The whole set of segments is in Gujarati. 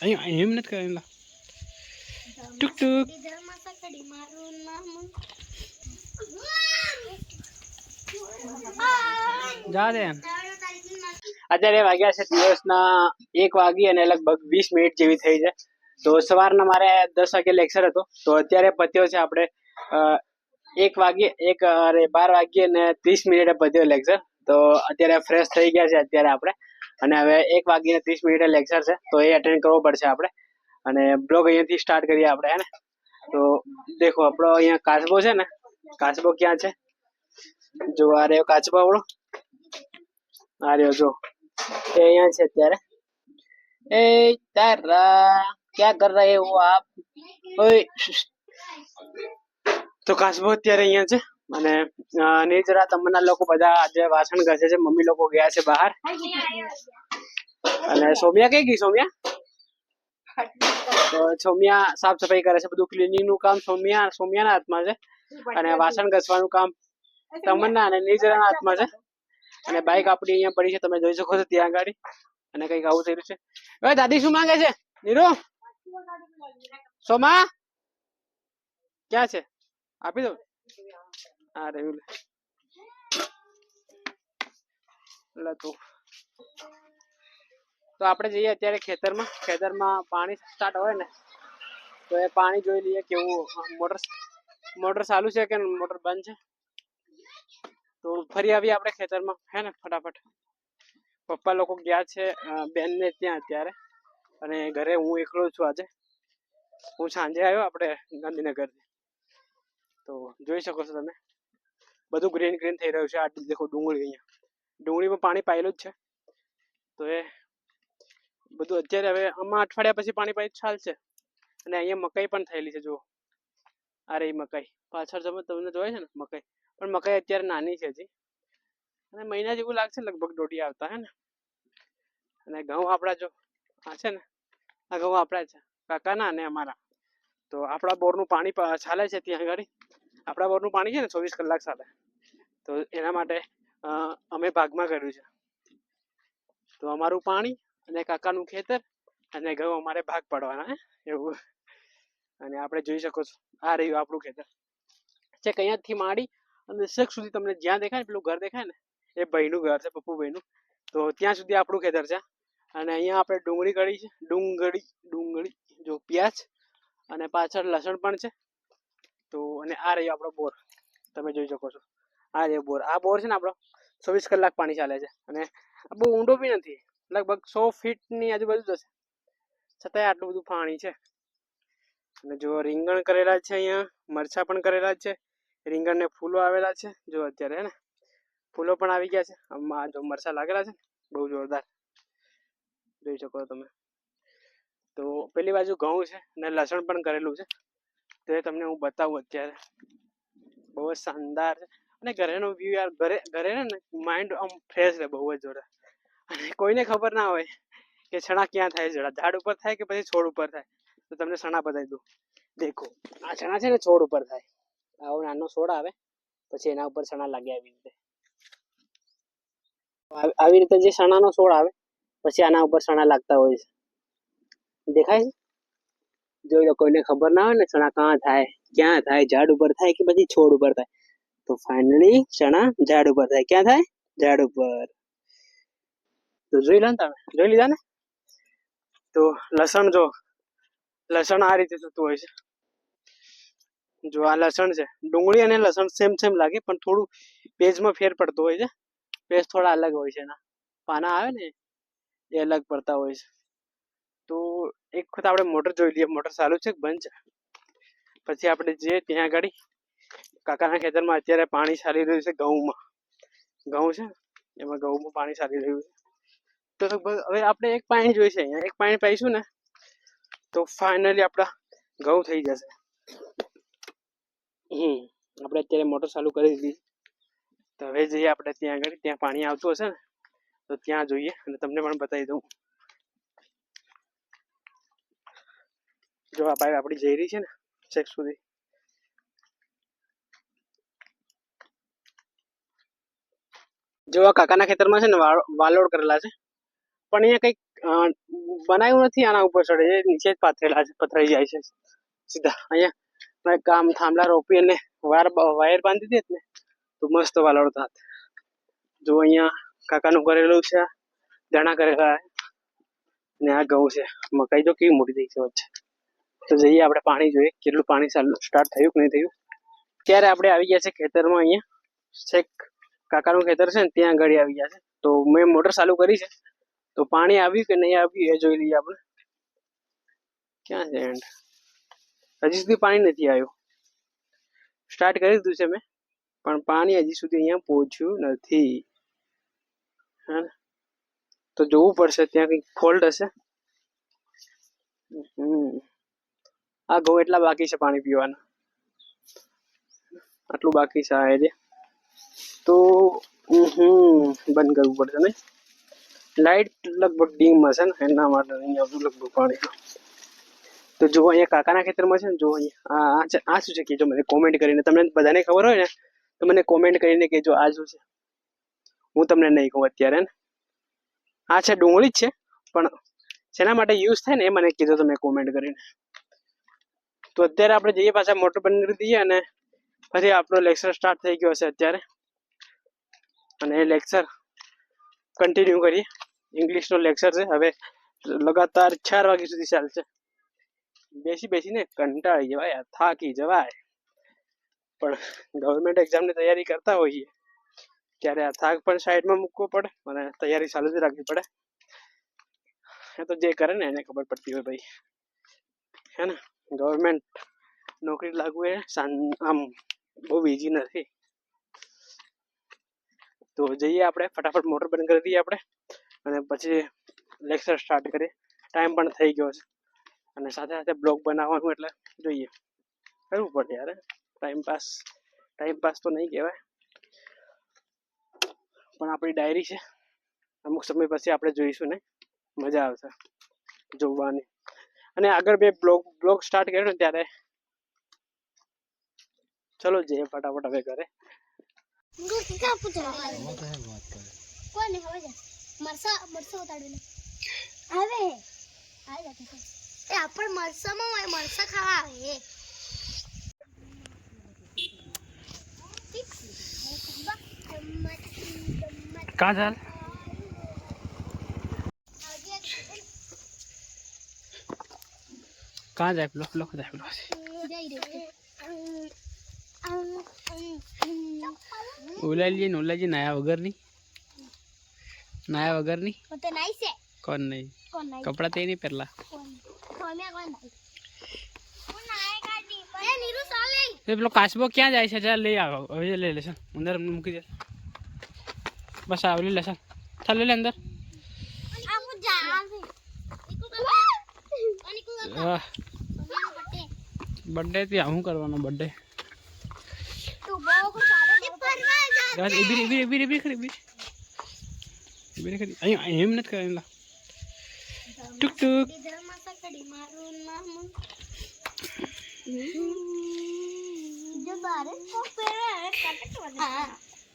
અહીંયા એમ નથી કરેલા ટુક ટુક જા દે અત્યારે વાગ્યા છે દિવસના 1 વાગી અને લગભગ 20 મિનિટ જેવી થઈ છે. તો સવારના મારે 10 વાગે લેક્ચર હતો, તો અત્યારે પત્યો છે આપણે 1 વાગે 12 વાગ્યે અને 30 મિનિટે પત્યો લેક્ચર. તો અત્યારે ફ્રેશ થઈ ગયા છે અત્યારે આપણે, અને હવે 1 વાગીને 30 મિનિટે લેક્ચર છે, તો એ અટેન્ડ કરવો પડશે આપણે. અને બ્લોગ અહીંયાથી સ્ટાર્ટ કરીએ આપણે, હે ને. તો દેખો આપણો અહીંયા કાચબો છે ને, કાચબો ક્યાં છે જો આ રહ્યો કાચબો આપણો, આ રહ્યો જો એ અહીંયા છે અત્યારે. એ તારા ક્યાં કર રહે હો આપ? ઓય તો કાચબો અત્યારે અહીંયા છે. અને નિજરા તમના લોકો બધા આજે વાસણ ઘસે છે, મમ્મી લોકો ગયા છે બહાર. અને સોમ્યા કઈ ગઈ? તો સોમ્યા સાફ સફાઈ કરે છે, બધું ક્લીનિંગ નું કામ સોમ્યાના હાથમાં છે, અને વાસણ ઘસવાનું કામ તમન્ના અને નિજરાના હાથમાં છે. અને બાઈક આપણી અહીંયા પડી છે, તમે જોઈ શકો છો ત્યાં આગળ. અને કઈક આવું થઈ રહ્યું છે. હવે દાદી શું માંગે છે નીરુ? સોમા ક્યાં છે? આપી દો. હા રહ્યું લે તું. તો આપણે જઈએ અત્યારે ખેતરમાં પાણી સ્ટાર્ટ હોય ને, તો એ પાણી જોઈ લઈએ કેવું મોટર ચાલુ છે કે મોટર બંધ છે. તો ફરી આવીએ આપણે ખેતરમાં, હે ને, ફટાફટ. પપ્પા લોકો ગયા છે બેન ને ત્યાં અત્યારે, અને ઘરે હું એકલો છું આજે. હું સાંજે આવ્યો આપણે ગાંધીનગરથી. તો જોઈ શકો છો તમે બધું ગ્રીન થઈ રહ્યું છે. આ દેખો ડુંગળી, અહીંયા ડુંગળીમાં પાણી પાયેલું જ છે. તો એ બધું અત્યારે હવે આમાં અઠવાડિયા પછી પાણી પાઈ ચાલશે. અને અહીંયા મકાઈ પણ થયેલી છે, જુઓ આ રહી મકાઈ પાછળ. તમને જોવાય છે ને મકાઈ, પણ મકાઈ અત્યારે નાની છે હજી, અને મહિના જેવું લાગશે લગભગ દોઢી આવતા, હે ને. અને ઘઉં આપણા જો આ છે ને, આ ઘઉં આપણા છે કાકાના અને અમારા. તો આપણા બોરનું પાણી ચાલે છે ત્યાં આગળ. આપણા બોરનું પાણી છે ને 24 કલાક ચાલે, તો એના માટે અમે ભાગમાં કર્યું છે. તો અમારું પાણી અને કાકાનું ખેતર અને ઘઉં અમારે ભાગ પાડવાના, હે એવું. અને આપણે જોઈ શકો છો આ રહ્યું આપણું ખેતર છે, કયાંથી માંડી અને શેક સુધી તમને જ્યાં દેખાય ને પેલું ઘર દેખાય ને, એ ભાઈનું ઘર છે, પપ્પુભાઈનું. તો ત્યાં સુધી આપણું ખેતર છે. અને અહીંયા આપણે ડુંગળી કરી છે, ડુંગળી જો પ્યાજ, અને પાછળ લસણ પણ છે. તો અને આ રહ્યો આપણો બોર, તમે જોઈ શકો છો આ રહ્યો બોર. આ બોર છે ને આપણો 24 કલાક પાણી ચાલે છે. અને બહુ ઊંડો બી નથી, લગભગ 100 ફીટની આજુબાજુ જશે, છતાંય આટલું બધું પાણી છે. અને જો રીંગણ કરેલા છે, અહીંયા મરચા પણ કરેલા છે. રીંગણ ને ફૂલો આવેલા છે જો અત્યારે, હે ને, ફૂલો પણ આવી ગયા છે. આમાં જો મરચા લાગેલા છે બહુ જોરદાર, જોઈ શકો તમે. તો પેલી બાજુ ઘઉં છે અને લસણ પણ કરેલું છે, તો એ તમને હું બતાવું અત્યારે. બહુ જ શાનદાર છે. અને ઘરેનો વ્યૂ યાર, ઘરે ને માઇન્ડ આમ ફ્રેશ રહે બહુ જ જોરદાર. અને કોઈને ખબર ના હોય કે ચણા ક્યાં થાય, ઝાડ ઉપર થાય કે પછી છોડ ઉપર થાય. તો તમને ચણા બતાવી દઉં. દેખો આ ચણા છે ને છોડ ઉપર થાય, આવો નાનો છોડ આવે, પછી એના ઉપર ચણા લાગે આવી રીતે. આવી રીતે જે ચણાનો છોડ આવે પછી આના ઉપર ચણા લાગતા હોય છે, દેખાય છે? જોઈ લો, કોઈને ખબર ના હોય ને ચણા ક્યાં થાય, ઝાડ ઉપર થાય કે પછી છોડ ઉપર થાય. તો ફાઇનલી ચણા ઝાડ ઉપર થાય. ક્યાં થાય? ઝાડ ઉપર. તો જોઈ લો ને, તમે જોઈ લીધા ને. તો લસણ જો, લસણ આ રીતે થતું હોય છે. જો આ લસણ છે, ડુંગળી અને લસણ સેમ લાગે, પણ થોડું પેજમાં ફેર પડતો હોય છે. પેજ થોડા અલગ હોય છે, એના પાના આવે ને એ અલગ પડતા હોય છે. તો એક વખત આપણે મોટર જોઈ લઈએ, મોટર ચાલુ છે કે બંધ છે. પછી આપણે જે ત્યાં આગળ કાકાના ખેતરમાં અત્યારે પાણી ચાલી રહ્યું છે. ઘઉં છે, એમાં ઘઉંમાં પાણી ચાલી રહ્યું છે. તો હવે આપણે એક પાણી જોઈશે, અહીંયા એક પાણી પાઈશું ને તો ફાઇનલી આપણા ઘઉં થઈ જશે. આપણે અત્યારે મોટર ચાલુ કરી દીધી. તો હવે જઈએ આપણે ત્યાં આગળ, ત્યાં પાણી આવતું હશે ને તો ત્યાં જોઈએ અને તમને પણ બતાવી દઉં. જો આ પાઇપ આપણી જઈ રહી છે ને છેક સુધી. જો આ કાકાના ખેતરમાં છે ને વાલોડ કરેલા છે, પણ અહીંયા કંઈક બનાવ્યું નથી આના ઉપર ચડે એ નીચે જ પાથરેલા છે, પથરાઈ જાય છે સીધા. અહીંયા કામ થાંભલા રોપી અને વાયર બાંધી દે ને તો મસ્ત વાલડો થાત. જો અહીંયા કાકાનું કરેલું છે, દાણા કરેલા ને આ ઘઉં છે, મકાઈ જો કેવી મોટી થઈ છે વચ્ચે. તો જઈએ આપણે પાણી જોઈએ કેટલું પાણી સ્ટાર્ટ થયું કે નહીં થયું. ત્યારે આપણે આવી ગયા છે ખેતરમાં. અહીંયા છેક કાકાનું ખેતર છે ને ત્યાં આગળ આવી ગયા છે. તો મેં મોટર ચાલુ કરી છે, તો પાણી આવ્યું કે નહીં આવ્યું એ જોઈ લઈએ આપણે. ક્યાં છે એન્ડ? હજી સુધી પાણી નથી આવ્યું. સ્ટાર્ટ કરી દીધું છે મેં, પણ પાણી હજી સુધી અહીંયા પહોંચ્યું નથી. હા, તો જોવું પડશે, ત્યાં કંઈક ફોલ્ટ હશે. આ ઘઉં એટલા બાકી છે પાણી પીવાના, આટલું બાકી છે આ એરિયા. તો બંધ કરવું પડશે ને. લાઈટ લગભગ ડીમ હશે ને એના માટે નહીં આવતું લગભગ પાણી. તો જો અહીંયા કાકાના ખેતરમાં છે ને, જો અહીંયા આ શું છે કે જો મને કોમેન્ટ કરીને, તમને બધાને ખબર હોય ને તો મને કોમેન્ટ કરીને કહેજો આ શું છે. હું તમને નહીં કહું અત્યારે ને. આ છે ડુંગળી જ છે, પણ શેના માટે યુઝ થાય ને એ મને કીધું તમે કોમેન્ટ કરીને. તો અત્યારે આપણે જઈએ પાછા મોટર બંધ કરી દઈએ અને ફરી આપણો લેક્ચર સ્ટાર્ટ થઈ ગયો હશે અત્યારે, અને એ લેક્ચર કન્ટિન્યુ કરીએ. ઇંગ્લિશનો લેક્ચર છે, હવે લગાતાર 4 વાગ્યા સુધી ચાલશે. બેસીને કંટાળી જવાય, થાકી જવાય. પણ ગવર્મેન્ટ એક્ઝામની તૈયારી કરતા હોઈએ ત્યારે આ થાક પણ સાઈડમાં મૂકવો પડે અને તૈયારી ચાલુ જ રાખવી પડે. એ તો જે કરે ને એને ખબર પડતી હોય ભાઈ, હે ને. ગવર્મેન્ટ નોકરી લાગવું એ આમ બહુ ઈઝી નથી. તો જઈએ આપણે ફટાફટ મોટર બંધ કરી દઈએ આપણે, અને પછી લેક્ચર સ્ટાર્ટ કરીએ. ટાઈમ પણ થઈ ગયો છે અને સાથે સાથે બ્લોગ બનાવવાનું એટલે જોઈએ, કરવું પડે યાર. ટાઈમ પાસ તો નહીં કહેવાય, પણ આપણી ડાયરી છે. અમુક સમય પછી આપણે જોઈશું ને, મજા આવશે જોવાની. અને આગળ બે બ્લોગ સ્ટાર્ટ કર્યો ને ત્યારે ચલો જઈએ ફટાફટ હવે ઘરે. कहाँ जा कहाँ जाए लोग ओलाजी नया वगर नहीं कौन नहीं कपड़ा ते नहीं पहला પેલો કાચબો ક્યાં જાય છે? ચાલ લઈ આવો, હવે લઈ લેશે અંદર મૂકી દે. બસ આવ લઈ લેશે, ચાલ લઈ લે અંદર. બર્થડે થી શું કરવાનો? બર્થડે એમ નથી કરે. ટુક ટુક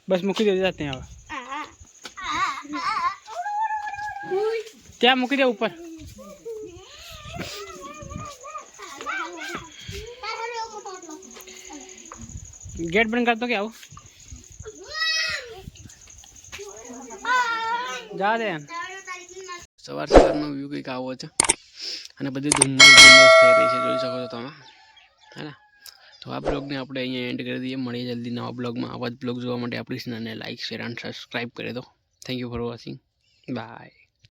બસ મૂકી દે જાતે. હવે ત્યાં મૂકી દે ઉપર. गेट बंद कर दो क्या? जा दे सवार सवारનો વ્યૂ કંઈક આવો છે અને બધી ધુમ્મસ થઈ રહી છે, જોઈ શકો છો તમે, હે ને. તો આ બ્લોગને આપણે અહીંયા એન્ડ કરી દઈએ. મળીએ જલ્દી નવા બ્લોગમાં. આવા જ બ્લોગ જોવા માટે આપણી ચેનલને લાઈક, શેર અને સબસ્ક્રાઈબ કરી દો. Thank you for watching. By.